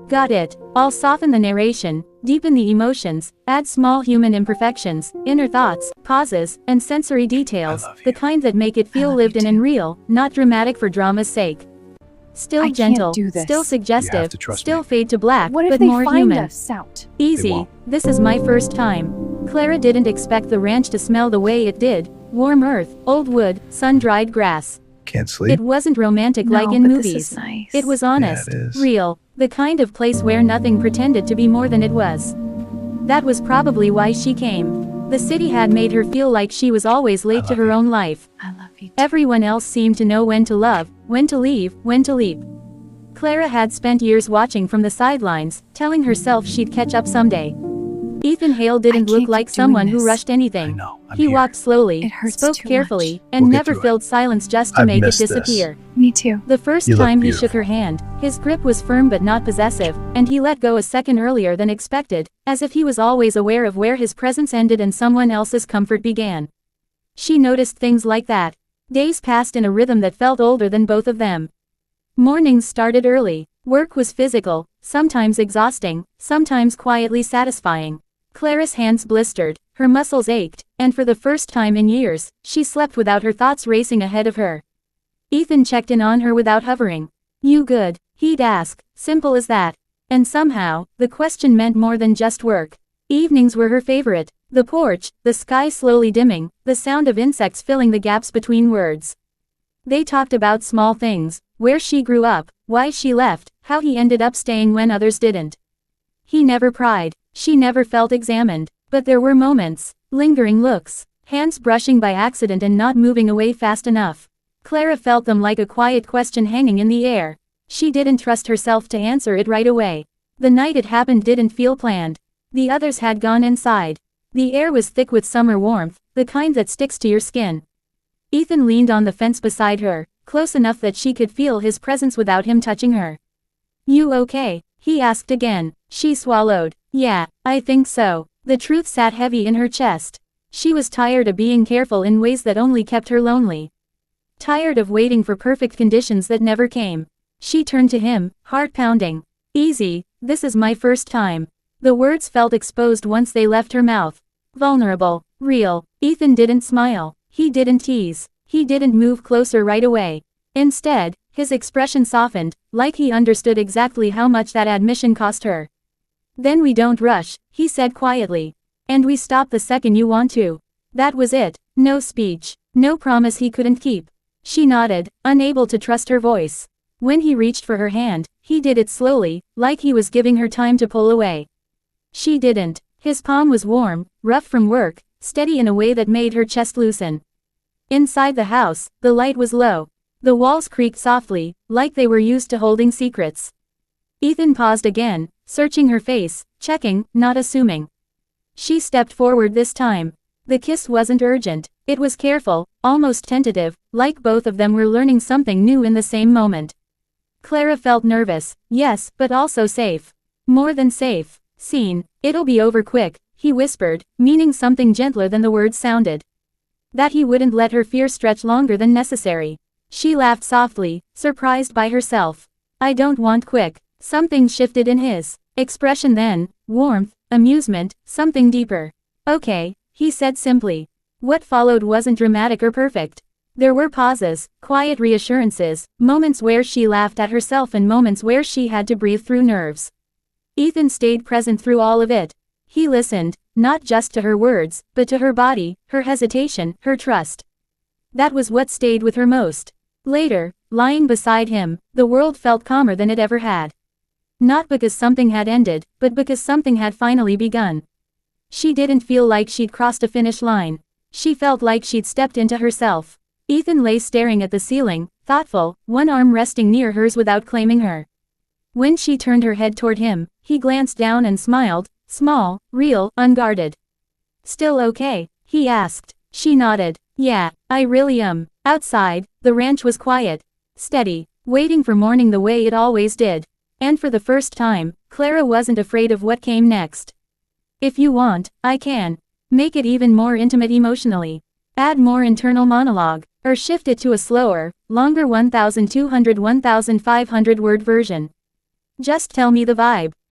Got it. I'll soften the narration, deepen the emotions, add small human imperfections, inner thoughts, pauses, and sensory details, the kind that make it feel lived in and real, not dramatic for drama's sake. Still gentle, still suggestive, still fade to black, but more human. Easy. This is my first time. Clara didn't expect the ranch to smell the way it did. Warm earth, old wood, sun-dried grass. Can't sleep. It wasn't romantic like in movies. This is nice. It was honest, Yeah, it is. real, the kind of place where nothing pretended to be more than it was. That was probably why she came. The city had made her feel like she was always late to her own life. I love you too. Everyone else seemed to know when to love, when to leave, when to leap. Clara had spent years watching from the sidelines, telling herself she'd catch up someday. Ethan Hale didn't look like someone who rushed anything. I know. He walked slowly, It hurts spoke too carefully, much. and We'll get never through it. filled silence just to I've make it missed this. disappear. Me too. The first You look time he shook beautiful. her hand, his grip was firm but not possessive, and he let go a second earlier than expected, as if he was always aware of where his presence ended and someone else's comfort began. She noticed things like that. Days passed in a rhythm that felt older than both of them. Mornings started early. Work was physical, sometimes exhausting, sometimes quietly satisfying. Clara's hands blistered, her muscles ached, and for the first time in years, she slept without her thoughts racing ahead of her. Ethan checked in on her without hovering. "You good?" he'd ask, simple as that. And somehow, the question meant more than just work. Evenings were her favorite. The porch, the sky slowly dimming, the sound of insects filling the gaps between words. They talked about small things, where she grew up, why she left, how he ended up staying when others didn't. He never pried. She never felt examined, but there were moments, lingering looks, hands brushing by accident and not moving away fast enough. Clara felt them like a quiet question hanging in the air. She didn't trust herself to answer it right away. The night it happened didn't feel planned. The others had gone inside. The air was thick with summer warmth, the kind that sticks to your skin. Ethan leaned on the fence beside her, close enough that she could feel his presence without him touching her. "You okay?" he asked again. She swallowed. "Yeah, I think so." The truth sat heavy in her chest. She was tired of being careful in ways that only kept her lonely. Tired of waiting for perfect conditions that never came. She turned to him, heart pounding. "Easy, this is my first time." The words felt exposed once they left her mouth. Vulnerable, real. Ethan didn't smile. He didn't tease. He didn't move closer right away. Instead, his expression softened, like he understood exactly how much that admission cost her. "Then we don't rush," he said quietly. "And we stop the second you want to." That was it. No speech. No promise he couldn't keep. She nodded, unable to trust her voice. When he reached for her hand, he did it slowly, like he was giving her time to pull away. She didn't. His palm was warm, rough from work, steady in a way that made her chest loosen. Inside the house, the light was low. The walls creaked softly, like they were used to holding secrets. Ethan paused again, searching her face, checking, not assuming. She stepped forward this time. The kiss wasn't urgent. It was careful, almost tentative, like both of them were learning something new in the same moment. Clara felt nervous, yes, but also safe. More than safe. Seen. "It'll be over quick," he whispered, meaning something gentler than the words sounded. That he wouldn't let her fear stretch longer than necessary. She laughed softly, surprised by herself. "I don't want quick." Something shifted in his expression then, warmth, amusement, something deeper. "Okay," he said simply. What followed wasn't dramatic or perfect. There were pauses, quiet reassurances, moments where she laughed at herself and moments where she had to breathe through nerves. Ethan stayed present through all of it. He listened, not just to her words, but to her body, her hesitation, her trust. That was what stayed with her most. Later, lying beside him, the world felt calmer than it ever had. Not because something had ended, but because something had finally begun. She didn't feel like she'd crossed a finish line. She felt like she'd stepped into herself. Ethan lay staring at the ceiling, thoughtful, one arm resting near hers without claiming her. When she turned her head toward him, he glanced down and smiled, small, real, unguarded. "Still okay?" he asked. She nodded. "Yeah, I really am." Outside, the ranch was quiet. Steady, waiting for morning the way it always did. And for the first time, Clara wasn't afraid of what came next. "If you want, I can. Make it even more intimate emotionally. Add more internal monologue, or shift it to a slower, longer 1,200-1,500 word version." Just tell me the vibe.